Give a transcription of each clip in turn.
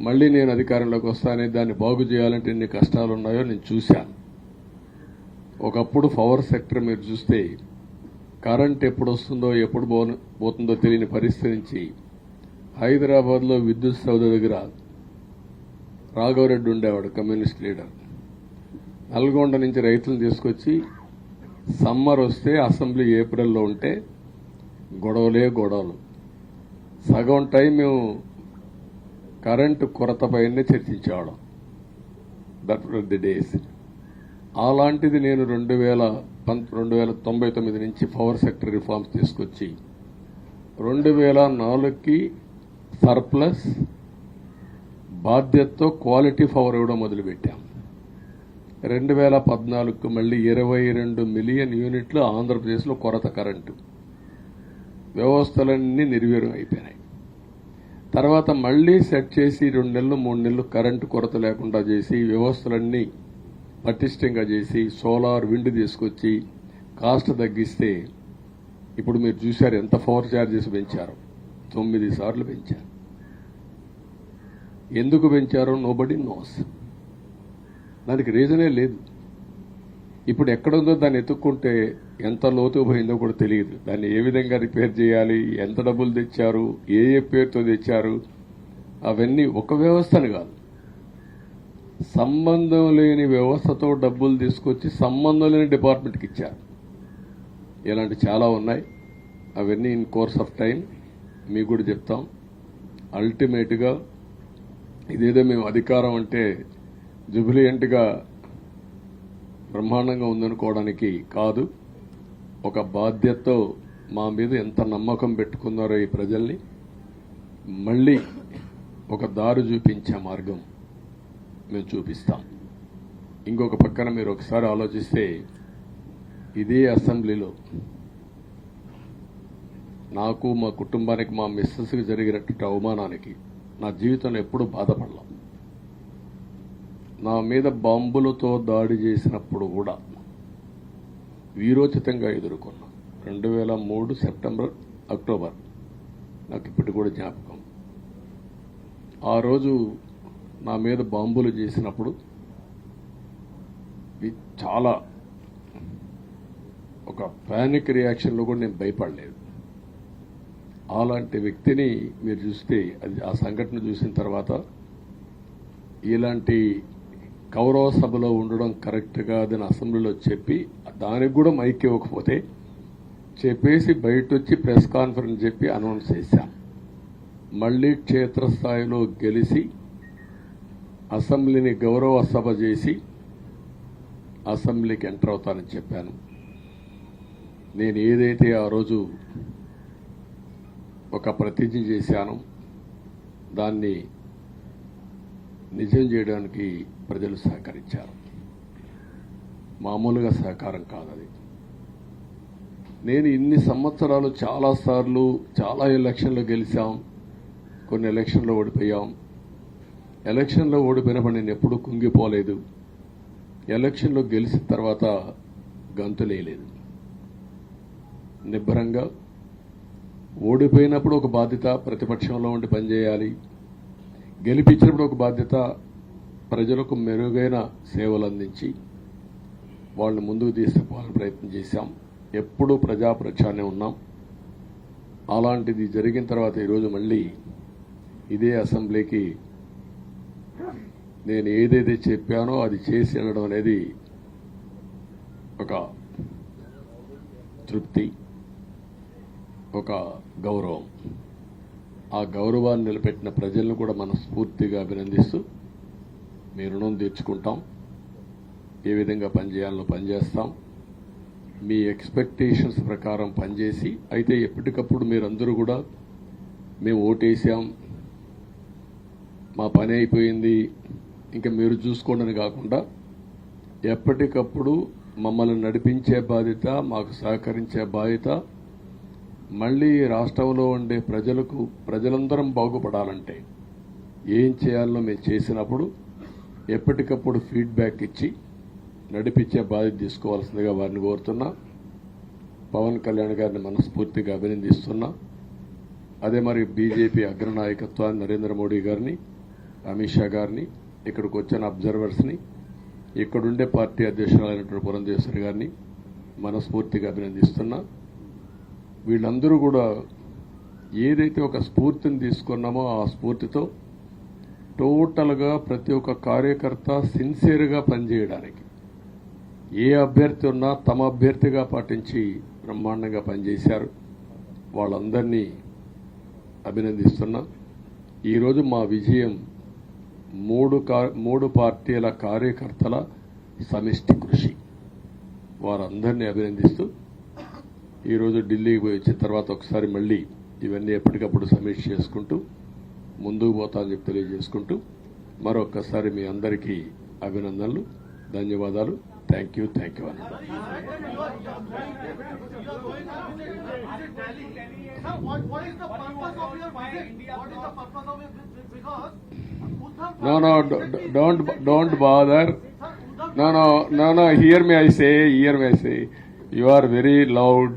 మళ్ళీ నేను అధికారంలోకి వస్తానే దాన్ని బాగు చేయాలంటే ఎన్ని కష్టాలు ఉన్నాయో నేను చూశాను. ఒకప్పుడు పవర్ సెక్టర్ మీరు చూస్తే కరెంట్ ఎప్పుడు వస్తుందో ఎప్పుడు పోతుందో తెలియని పరిస్థితి నుంచి హైదరాబాద్లో విద్యుత్ సౌధ దగ్గర రాఘవరెడ్డి ఉండేవాడు, కమ్యూనిస్ట్ లీడర్. నల్గొండ నుంచి రైతులను తీసుకొచ్చి సమ్మర్ వస్తే అసెంబ్లీ ఏప్రిల్లో ఉంటే గొడవలు సగం టైం మేము కరెంటు కొరతపైనే చర్చించేవాళ్ళం. That were the days. అలాంటిది నేను 1999 నుంచి పవర్ సెక్టర్ రిఫార్మ్స్ తీసుకొచ్చి 2004కి సర్ప్లస్ బాధ్యతతో క్వాలిటీ పవర్ ఇవ్వడం మొదలుపెట్టాం. 2014కు మళ్లీ 22 మిలియన్ యూనిట్లు ఆంధ్రప్రదేశ్లో కొరత కరెంటు. వ్యవస్థలన్నీ నిర్వీర్యం అయిపోయినాయి. తర్వాత మళ్లీ సెట్ చేసి 2 నెలలు 3 నెలలు కరెంటు కొరత లేకుండా చేసి వ్యవస్థలన్నీ పటిష్టంగా చేసి సోలార్ విండ్ తీసుకొచ్చి కాస్ట్ తగ్గిస్తే ఇప్పుడు మీరు చూశారు ఎంత పవర్ ఛార్జెస్ పెంచారు. 9 సార్లు పెంచారు. ఎందుకు పెంచారో నోబడీ నోస్. దానికి రీజనే లేదు. ఇప్పుడు ఎక్కడుందో దాన్ని ఎత్తుక్కుంటే ఎంత లోతు పోయిందో కూడా తెలియదు. దాన్ని ఏ విధంగా రిపేర్ చేయాలి, ఎంత డబ్బులు తెచ్చారు, ఏ పేరుతో తెచ్చారు, అవన్నీ ఒక వ్యవస్థను కాదు, సంబంధం లేని వ్యవస్థతో డబ్బులు తీసుకొచ్చి సంబంధం లేని డిపార్ట్మెంట్కి ఇచ్చారు. ఇలాంటి చాలా ఉన్నాయి. అవన్నీ ఇన్ కోర్స్ ఆఫ్ టైం మీకు కూడా చెప్తాం. అల్టిమేట్గా ఇదేదో మేము అధికారం అంటే జుబిలియంట్గా బ్రహ్మాండంగా ఉందనుకోవడానికి కాదు. ఒక బాధ్యతతో మా మీద ఎంత నమ్మకం పెట్టుకున్నారో ఈ ప్రజల్ని మళ్లీ ఒక దారి చూపించే మార్గం మేము చూపిస్తాం. ఇంకొక పక్కన మీరు ఒకసారి ఆలోచిస్తే ఇదే అసెంబ్లీలో నాకు మా కుటుంబానికి మా మిస్సెస్కి జరిగినటువంటి అవమానానికి నా జీవితంలో ఎప్పుడూ బాధపడలా. నా మీద బాంబులతో దాడి చేసినప్పుడు కూడా వీరోచితంగా ఎదుర్కొన్నా. 2003 సెప్టెంబర్ అక్టోబర్ నాకు ఇప్పటికి కూడా జ్ఞాపకం. ఆ రోజు నా మీద బాంబులు చేసినప్పుడు చాలా ఒక పానిక్ రియాక్షన్లో కూడా నేను భయపడలేదు. అలాంటి వ్యక్తిని మీరు చూస్తే ఆ సంఘటన చూసిన తర్వాత ఇలాంటి కౌరవ సభలో ఉండడం కరెక్ట్ కాదని అసెంబ్లీలో చెప్పి దానికి కూడా మైక్ ఇవ్వకపోతే చెప్పేసి బయట వచ్చి ప్రెస్ కాన్ఫరెన్స్ చెప్పి అనౌన్స్ చేశాం. మళ్లీ క్షేత్రస్థాయిలో గెలిచి అసెంబ్లీని గౌరవ సభ చేసి అసెంబ్లీకి ఎంటర్ అవుతానని చెప్పాను. నేను ఏదైతే ఆ రోజు ఒక ప్రతిజ్ఞ చేశానో దాన్ని నిజం చేయడానికి ప్రజలు సహకరించారు. మామూలుగా సహకారం కాదది. నేను ఇన్ని సంవత్సరాలు చాలాసార్లు చాలా ఎలక్షన్లో గెలిచాం, కొన్ని ఎలక్షన్లో ఓడిపోయాం. ఎలక్షన్లో ఓడిపోయినప్పుడు నేను ఎప్పుడూ కుంగిపోలేదు. ఎలక్షన్లో గెలిచిన తర్వాత గంతులేయలేదు. నిబ్బరంగా ఓడిపోయినప్పుడు ఒక బాధ్యత ప్రతిపక్షంలో ఉండి పనిచేయాలి, గెలిపించినప్పుడు ఒక బాధ్యత ప్రజలకు మెరుగైన సేవలు అందించి వాళ్ళని ముందుకు తీసుకుపోవాలని ప్రయత్నం చేశాం. ఎప్పుడూ ప్రజాపక్షానే ఉన్నాం. అలాంటిది జరిగిన తర్వాత ఈరోజు మళ్ళీ ఇదే అసెంబ్లీకి నేను ఏదైతే చెప్పానో అది చేసి వెళ్ళడం అనేది ఒక తృప్తి, ఒక గౌరవం. ఆ గౌరవాన్ని నిలబెట్టిన ప్రజలను కూడా మనస్ఫూర్తిగా అభినందిస్తూ మీ రుణం తీర్చుకుంటాం. ఏ విధంగా పనిచేయాలో పనిచేస్తాం. మీ ఎక్స్పెక్టేషన్స్ ప్రకారం పనిచేసి అయితే ఎప్పటికప్పుడు మీరందరూ కూడా మేము ఓటేసాం, మా పని అయిపోయింది, ఇంకా మీరు చూసుకోండి కాకుండా ఎప్పటికప్పుడు మమ్మల్ని నడిపించే బాధ్యత, మాకు సహకరించే బాధ్యత, మళ్లీ రాష్ట్రంలో ఉండే ప్రజలందరం బాగుపడాలంటే ఏం చేయాలో మేము చేసినప్పుడు ఎప్పటికప్పుడు ఫీడ్బ్యాక్ ఇచ్చి నడిపించే బాధ్యత తీసుకోవాల్సిందిగా వారిని కోరుతున్నా. పవన్ కళ్యాణ్ గారిని మనస్ఫూర్తిగా అభినందిస్తున్నా. అదే మరి బీజేపీ అగ్రనాయకత్వాన్ని నరేంద్ర మోడీ గారిని అమిత్ షా గారిని, ఇక్కడికి వచ్చిన అబ్జర్వర్స్ని, ఇక్కడుండే పార్టీ అధ్యక్షురాలైనటువంటి పురంధేశ్వరి గారిని మనస్ఫూర్తిగా అభినందిస్తున్నా. వీళ్ళందరూ కూడా ఏదైతే ఒక స్ఫూర్తిని తీసుకున్నామో ఆ స్ఫూర్తితో టోటల్గా ప్రతి ఒక్క కార్యకర్త సిన్సియర్గా పనిచేయడానికి, ఏ అభ్యర్థి ఉన్నా తమ అభ్యర్థిగా పాటించి బ్రహ్మాండంగా పనిచేశారు. వాళ్ళందరినీ అభినందిస్తున్నా. ఈరోజు మా విజయం మూడు పార్టీల కార్యకర్తల సమిష్టి కృషి. వారందరినీ అభినందిస్తూ ఈరోజు ఢిల్లీకి పోయి వచ్చిన తర్వాత ఒకసారి మళ్ళీ ఇవన్నీ ఎప్పటికప్పుడు సమీక్ష చేసుకుంటూ ముందుకు పోతామని చెప్పి తెలియజేసుకుంటూ మరొక్కసారి మీ అందరికీ అభినందనలు, ధన్యవాదాలు. థ్యాంక్ యూ అన్న. No, don't bother. No, hear me, I say. You are very loud.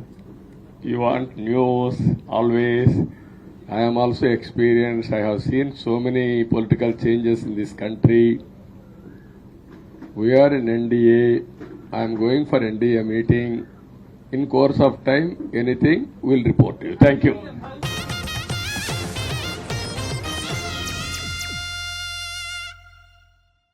You want news always. I am also experienced. I have seen so many political changes in this country. We are in NDA. I am going for NDA meeting. In course of time, anything, we'll report to you. Thank you.